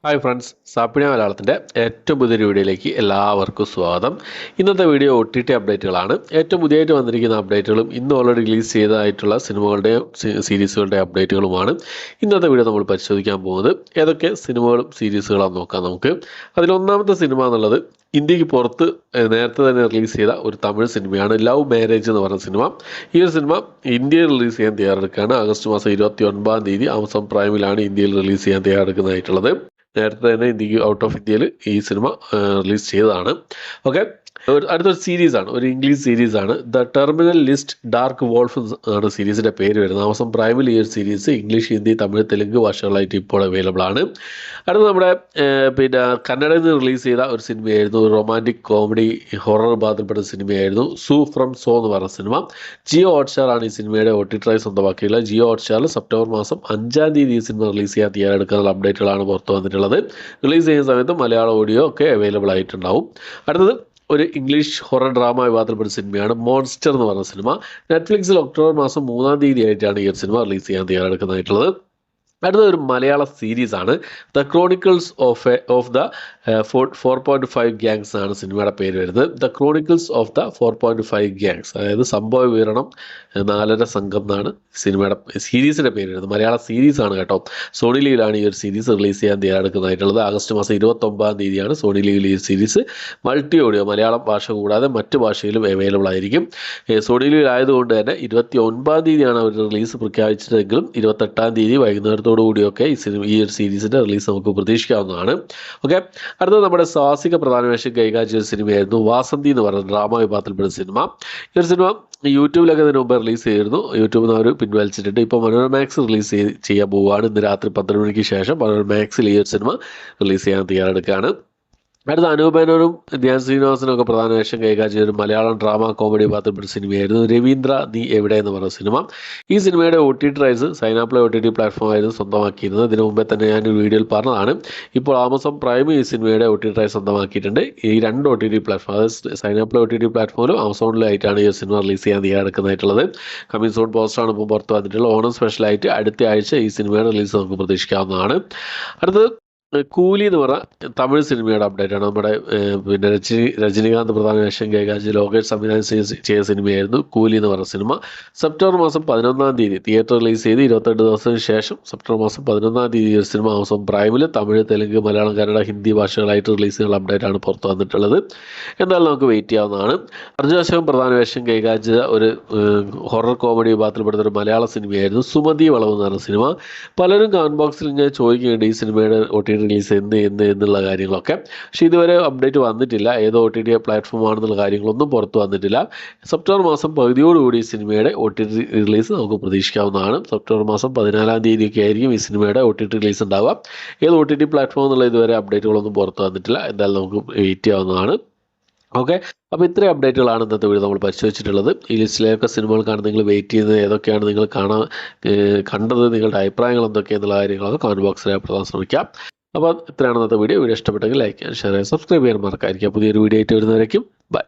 Hi friends, സാപ്പിന മലയാളത്തിൻ്റെ ഏറ്റവും പുതിയൊരു വീഡിയോയിലേക്ക് എല്ലാവർക്കും സ്വാഗതം. ഇന്നത്തെ വീഡിയോ OTT അപ്ഡേറ്റുകളാണ്. ഏറ്റവും പുതിയതായിട്ട് വന്നിരിക്കുന്ന അപ്ഡേറ്റുകളും ഇന്ന് ഓൾറെഡി റിലീസ് ചെയ്തതായിട്ടുള്ള സിനിമകളുടെയും സീരീസുകളുടെയും അപ്ഡേറ്റുകളുമാണ് ഇന്നത്തെ വീഡിയോ നമ്മൾ പരിശോധിക്കാൻ പോകുന്നത്. ഏതൊക്കെ സിനിമകളും സീരീസുകളാണെന്ന് നോക്കാം നമുക്ക്. അതിലൊന്നാമത്തെ സിനിമ എന്നുള്ളത് ഇന്ത്യക്ക് പുറത്ത് നേരത്തെ തന്നെ റിലീസ് ചെയ്ത ഒരു തമിഴ് സിനിമയാണ് ലവ് മാരേജ് എന്ന് പറയുന്ന സിനിമ. ഈ ഒരു സിനിമ ഇന്ത്യയിൽ റിലീസ് ചെയ്യാൻ തയ്യാറെടുക്കുകയാണ്. ആഗസ്റ്റ് മാസം 29-ാം തീയതി ആമസോൺ പ്രൈമിലാണ് ഇന്ത്യയിൽ റിലീസ് ചെയ്യാൻ തയ്യാറെടുക്കുന്നതായിട്ടുള്ളത്. നേരത്തെ തന്നെ ഇന്ത്യക്ക് ഔട്ട് ഓഫ് ഇന്ത്യയിൽ ഈ സിനിമ റിലീസ് ചെയ്തതാണ്. ഓക്കെ, അടുത്തൊരു സീരീസാണ്, ഒരു ഇംഗ്ലീഷ് സീരീസാണ്. The terminal list dark wolf ആണ് സീരീസിൻ്റെ പേര് വരുന്നത്. ആമസോൺ പ്രൈമിൽ ഈ ഒരു സീരീസ് ഇംഗ്ലീഷ്, ഹിന്ദി, തമിഴ്, തെലുങ്ക് ഭാഷകളായിട്ട് ഇപ്പോൾ അവൈലബിൾ ആണ്. അടുത്ത നമ്മുടെ കന്നഡയിൽ നിന്ന് റിലീസ് ചെയ്ത ഒരു സിനിമയായിരുന്നു, ഒരു റൊമാൻറ്റിക് കോമഡി ഹൊറർ വിഭാഗത്തിൽപ്പെട്ട സിനിമയായിരുന്നു സൂ ഫ്രം സോ എന്ന് പറഞ്ഞ സിനിമ. ജിയോ ഹോട്ട്സ്റ്റാർ ആണ് ഈ സിനിമയുടെ OTT സ്വന്തമാക്കിയിട്ടുള്ളത്. ജിയോ ഹോട്ട്സ്റ്റാറിൽ സെപ്റ്റംബർ മാസം 5-ാം തീയതി ഈ സിനിമ റിലീസ് ചെയ്യാൻ തയ്യാറെടുക്കുന്ന അപ്ഡേറ്റുകളാണ് പുറത്തു വന്നിട്ടുള്ളത്. റിലീസ് ചെയ്യുന്ന സമയത്ത് മലയാളം ഓഡിയോ ഒക്കെ അവൈലബിൾ ആയിട്ടുണ്ടാവും. അടുത്തത് ഒരു ഇംഗ്ലീഷ് ഹൊറർ ഡ്രാമ വിഭാഗത്തിൽപ്പെട്ട സിനിമയാണ് മോൺസ്റ്റർ എന്ന് പറഞ്ഞ സിനിമ. നെറ്റ്ഫ്ലിക്സിൽ ഒക്ടോബർ മാസം 3-ാം തീയതി ആയിട്ടാണ് ഈ ഒരു സിനിമ റിലീസ് ചെയ്യാൻ തയ്യാറെടുക്കുന്നതായിട്ടുള്ളത്. അടുത്ത ഒരു മലയാള സീരീസാണ് the chronicles of the 4.5 gangs ആണ് സിനിമയുടെ പേര് വരുന്നത്. The chronicles of the 4.5 gangs, അതായത് സംഭവ വിവരണം 4.5 സംഘം എന്നാണ് സിനിമയുടെ സീരീസിൻ്റെ പേര് വരുന്നത്. മലയാള സീരീസാണ് കേട്ടോ. സോണി ലീവിലാണ് ഈ ഒരു സീരീസ് റിലീസ് ചെയ്യാൻ തയ്യാറെടുക്കുന്നതായിട്ടുള്ളത്. ആഗസ്റ്റ് മാസം 29-ാം തീയതിയാണ് സോണി ലീവിൽ ഈ സീരീസ് മൾട്ടി ഓഡിയോ മലയാളം ഭാഷ കൂടാതെ മറ്റ് ഭാഷയിലും അവൈലബിൾ ആയിരിക്കും. സോണി ലീവിൽ ആയതുകൊണ്ട് തന്നെ 29-ാം തീയതിയാണ് അവർ റിലീസ് പ്രഖ്യാപിച്ചതെങ്കിലും 28-ാം തീയതി വൈകുന്നേരത്തോടുകൂടിയൊക്കെ ഈ ഒരു സീരീസിൻ്റെ റിലീസ് നമുക്ക് പ്രതീക്ഷിക്കാവുന്നതാണ്. ഓക്കെ, അടുത്തത് നമ്മുടെ സാഹസിക പ്രധാന വേഷം കൈകാര്യം ചെയ്ത സിനിമയായിരുന്നു വാസന്തി എന്ന് പറയുന്ന ഡ്രാമ വിഭാഗത്തിൽപ്പെട്ട സിനിമ. ഈ ഒരു സിനിമ യൂട്യൂബിലൊക്കെ ഇതിന് മുമ്പ് റിലീസ് ചെയ്തിരുന്നു. യൂട്യൂബിൽ നിന്ന് അവർ പിൻവലിച്ചിട്ടുണ്ട്. ഇപ്പോൾ മനോരമാക്സ് റിലീസ് ചെയ്യാൻ പോവുകയാണ്. ഇന്ന് രാത്രി 12 മണിക്ക് ശേഷം മനോരമാക്സിൽ ഈ ഒരു സിനിമ റിലീസ് ചെയ്യാൻ തയ്യാറെടുക്കുകയാണ്. അടുത്ത അനൂപേനോനും ധ്യാൻ ശ്രീനിവാസനും ഒക്കെ പ്രധാന വേഷം കൈകാര്യം ചെയ്ത ഒരു മലയാളം ഡ്രാമ കോമഡി വിഭാഗത്തിൽപ്പെട്ട സിനിമയായിരുന്നു രവീന്ദ്ര നീ എവിടെ എന്ന് പറഞ്ഞ സിനിമ. ഈ സിനിമയുടെ OTT റൈറ്റ്സ് സൈനാപ്ലേ OTT പ്ലാറ്റ്ഫോമായിരുന്നു സ്വന്തമാക്കിയിരുന്നത്. ഇതിനു മുമ്പേ തന്നെ ഞാൻ ഒരു വീഡിയോയിൽ പറഞ്ഞതാണ്. ഇപ്പോൾ ആമസോൺ പ്രൈം ഈ സിനിമയുടെ OTT റൈറ്റ്സ് സ്വന്തമാക്കിയിട്ടുണ്ട്. ഈ രണ്ട് OTT പ്ലാറ്റ്ഫോം, അതായത് സൈനാപ്ലേ OTT പ്ലാറ്റ്ഫോമിലും ആമസോണിലായിട്ടാണ് ഈ സിനിമ റിലീസ് ചെയ്യാൻ തയ്യാറെടുക്കുന്നതായിട്ടുള്ളത്. കമ്മിങ് സൂൺ പോസ്റ്ററാണ് ഇപ്പോൾ പുറത്ത് വന്നിട്ടുള്ളത്. ഓണം സ്പെഷ്യലായിട്ട് അടുത്ത ആഴ്ച ഈ സിനിമയുടെ റിലീസ് നമുക്ക് പ്രതീക്ഷിക്കാവുന്നതാണ്. അടുത്തത് കൂലി എന്ന് പറഞ്ഞ തമിഴ് സിനിമയുടെ അപ്ഡേറ്റ് ആണ്. നമ്മുടെ രജനികാന്ത് പ്രധാന വേഷം കൈകാര്യം ലോകേഷ് സംവിധാനം ചെയ്ത സിനിമയായിരുന്നു കൂലി എന്ന് പറഞ്ഞ സിനിമ. സെപ്റ്റംബർ മാസം 11-ാം തീയതി തിയേറ്റർ റിലീസ് ചെയ്ത് 28 ദിവസത്തിന് ശേഷം സെപ്റ്റംബർ മാസം 11-ാം തീയതി ഒരു സിനിമ ആമസോൺ പ്രൈമിൽ തമിഴ്, തെലുങ്ക്, മലയാളം, കന്നഡ, ഹിന്ദി ഭാഷകളായിട്ട് റിലീസ് ചെയ്യുന്ന അപ്ഡേറ്റ് ആണ് പുറത്തു വന്നിട്ടുള്ളത്. എന്തായാലും നമുക്ക് വെയിറ്റ് ചെയ്യാവുന്നതാണ്. അർജുൻ അശോകൻ പ്രധാന വേഷം കൈകാര്യം ചെയ്ത ഒരു ഹൊറർ കോമഡി വിഭാഗത്തിൽപ്പെടുന്ന ഒരു മലയാള സിനിമയായിരുന്നു സുമതി വളവ് എന്ന് പറഞ്ഞ സിനിമ. പലരും കമന്റ് ബോക്സിൽ ഞാൻ ചോദിക്കുന്നുണ്ട് ഈ സിനിമയുടെ OTT റിലീസ് എന്നുള്ള കാര്യങ്ങളൊക്കെ. പക്ഷേ ഇതുവരെ അപ്ഡേറ്റ് വന്നിട്ടില്ല. ഏത് OTT പ്ലാറ്റ്ഫോം ആണെന്നുള്ള കാര്യങ്ങളൊന്നും പുറത്ത് വന്നിട്ടില്ല. സെപ്റ്റംബർ മാസം പകുതിയോടുകൂടി ഈ സിനിമയുടെ OTT റിലീസ് നമുക്ക് പ്രതീക്ഷിക്കാവുന്നതാണ്. സെപ്റ്റംബർ മാസം 14-ാം തീയതിയൊക്കെ ആയിരിക്കും ഈ സിനിമയുടെ OTT റിലീസ് ഉണ്ടാവുക. ഏത് OTT പ്ലാറ്റ്ഫോം എന്നുള്ള ഇതുവരെ അപ്ഡേറ്റുകളൊന്നും പുറത്ത് വന്നിട്ടില്ല. എന്തായാലും നമുക്ക് വെയിറ്റ് ചെയ്യാവുന്നതാണ്. ഓക്കെ, അപ്പോൾ ഇത്രയും അപ്ഡേറ്റുകളാണ് ഇന്നത്തെ വീഡിയോ നമ്മൾ പരിശോധിച്ചിട്ടുള്ളത്. ഈ ലിസ്റ്റിലേതൊക്കെ സിനിമകൾക്കാണ് നിങ്ങൾ വെയിറ്റ് ചെയ്യുന്നത്, ഏതൊക്കെയാണ് നിങ്ങൾ കണ്ടത്, നിങ്ങളുടെ അഭിപ്രായങ്ങൾ എന്തൊക്കെയെന്നുള്ള കാര്യങ്ങളൊക്കെ കമൻറ്റ് ബോക്സിൽ രേഖപ്പെടുത്താൻ ശ്രമിക്കാം. അപ്പോൾ ഇത്രയാണ് ഇന്നത്തെ വീഡിയോ. ഇഷ്ടപ്പെട്ടെങ്കിൽ ലൈക്ക് ചെയ്യാൻ, ഷെയർ ചെയ്യാൻ, സബ്സ്ക്രൈബ് ചെയ്യാൻ മറക്കാതിരിക്കുക. പുതിയൊരു വീഡിയോ ആയിട്ട് വരുന്നവരേക്കും ബൈ.